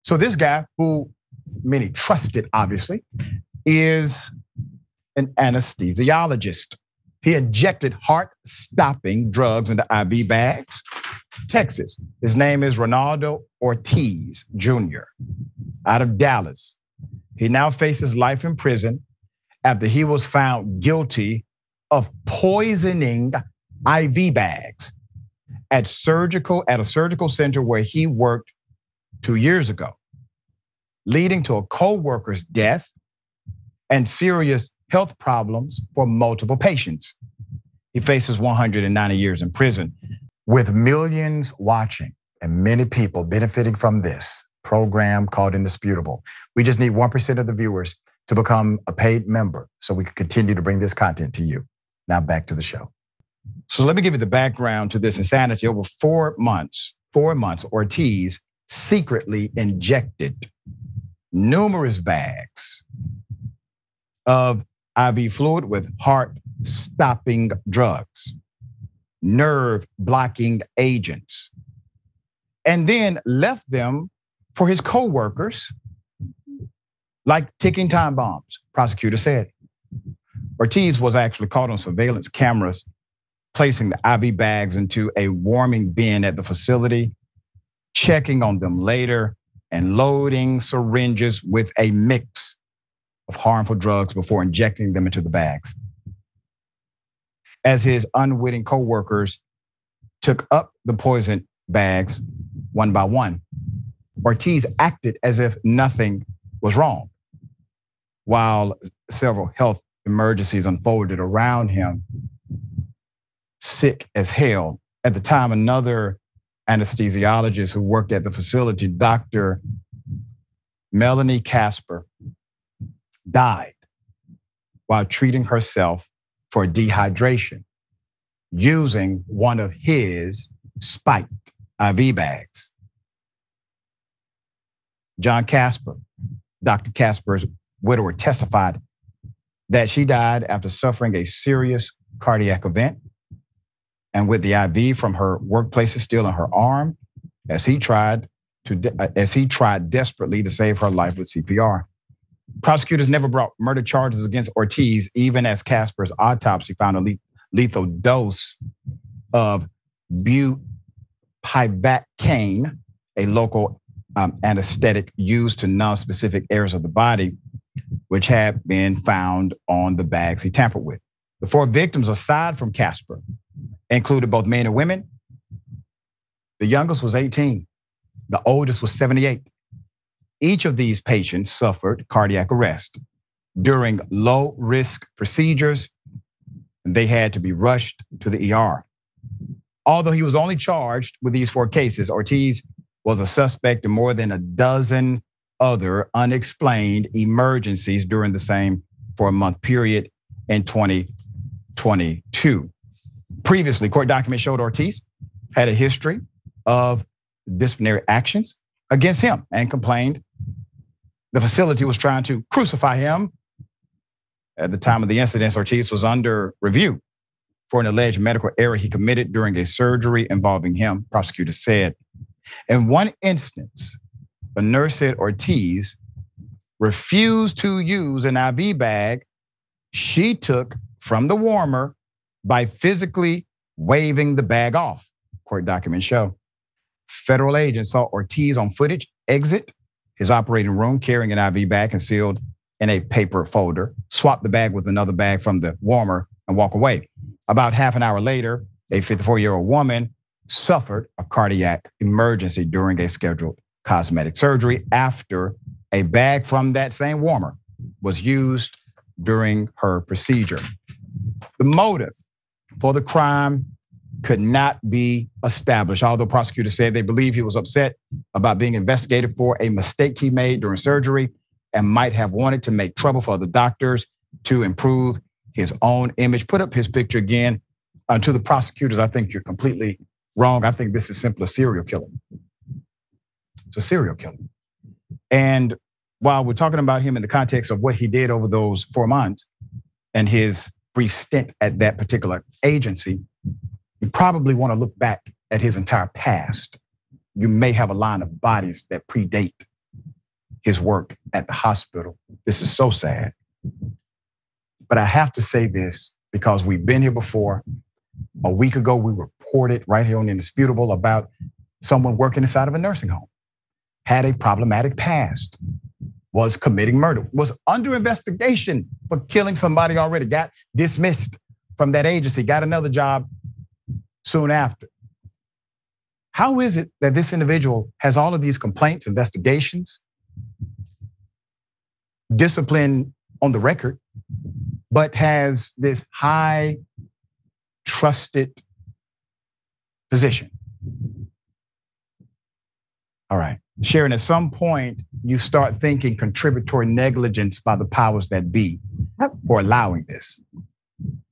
So this guy, who many trusted, obviously, is an anesthesiologist. He injected heart-stopping drugs into IV bags. Texas. His name is Raynaldo Ortiz Jr. out of Dallas. He now faces life in prison after he was found guilty of poisoning IV bags at a surgical center where he worked 2 years ago, leading to a coworker's death and serious health problems for multiple patients. He faces 190 years in prison. With millions watching and many people benefiting from this program called Indisputable, we just need 1% of the viewers to become a paid member so we can continue to bring this content to you. Now back to the show. So let me give you the background to this insanity. Over 4 months, Ortiz secretly injected numerous bags of IV fluid with heart-stopping drugs, nerve-blocking agents, and then left them for his co-workers like ticking time bombs, prosecutor said. Ortiz was actually caught on surveillance cameras placing the IV bags into a warming bin at the facility, checking on them later, and loading syringes with a mix of harmful drugs before injecting them into the bags. As his unwitting co-workers took up the poison bags one by one, Ortiz acted as if nothing was wrong, while several health emergencies unfolded around him, sick as hell. At the time, another anesthesiologist who worked at the facility, Dr. Melanie Casper, died while treating herself for dehydration using one of his spiked IV bags. John Casper, Dr. Casper's widower, testified that she died after suffering a serious cardiac event and with the IV from her workplace still in her arm as he tried desperately to save her life with CPR. Prosecutors never brought murder charges against Ortiz, even as Casper's autopsy found a lethal dose of bupivacaine, a local anesthetic used to numb specific areas of the body, which had been found on the bags he tampered with. The 4 victims, aside from Casper, included both men and women. The youngest was 18. The oldest was 78. Each of these patients suffered cardiac arrest during low-risk procedures, and they had to be rushed to the ER. Although he was only charged with these 4 cases, Ortiz was a suspect in more than a dozen other unexplained emergencies during the same 4-month period in 2022. Previously, court documents showed Ortiz had a history of disciplinary actions against him and complained the facility was trying to crucify him. At the time of the incidents, Ortiz was under review for an alleged medical error he committed during a surgery involving him, prosecutors said. In one instance, a nurse said Ortiz refused to use an IV bag she took from the warmer by physically waving the bag off, court documents show. Federal agents saw Ortiz on footage exit his operating room carrying an IV bag concealed in a paper folder, swap the bag with another bag from the warmer, and walk away. About half an hour later, a 54-year-old woman suffered a cardiac emergency during a scheduled cosmetic surgery after a bag from that same warmer was used during her procedure. The motive for the crime could not be established, although prosecutors said they believe he was upset about being investigated for a mistake he made during surgery and might have wanted to make trouble for other doctors to improve his own image. Put up his picture again. To the prosecutors, I think you're completely wrong. I think this is simply a serial killer. It's a serial killer. And while we're talking about him in the context of what he did over those 4 months and his brief stint at that particular agency, you probably want to look back at his entire past. You may have a line of bodies that predate his work at the hospital. This is so sad. But I have to say this because we've been here before. A week ago, we reported right here on Indisputable about someone working inside of a nursing home, had a problematic past, was committing murder, was under investigation for killing somebody already, got dismissed from that agency, got another job soon after. How is it that this individual has all of these complaints, investigations, discipline on the record, but has this high trusted position? All right, Sharon, at some point you start thinking contributory negligence by the powers that be for allowing this.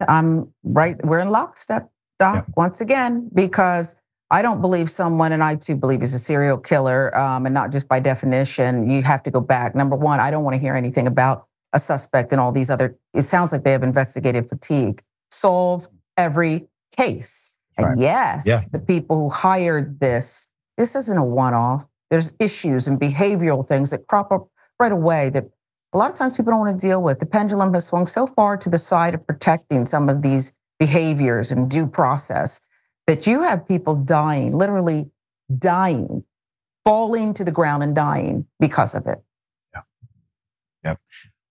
I'm right, we're in lockstep, Doc, once again, because I don't believe someone, and I too believe he's a serial killer, and not just by definition. You have to go back. Number one, I don't want to hear anything about a suspect and all these other, it sounds like they have investigative fatigue. Solve every case. And yes, the people who hired this isn't a one-off. There's issues and behavioral things that crop up right away that a lot of times people don't want to deal with. The pendulum has swung so far to the side of protecting some of these behaviors and due process that you have people dying, literally dying, falling to the ground and dying because of it. Yep.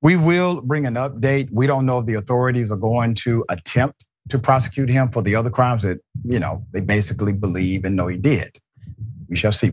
We will bring an update. We don't know if the authorities are going to attempt to prosecute him for the other crimes that, they basically believe and know he did. We shall see.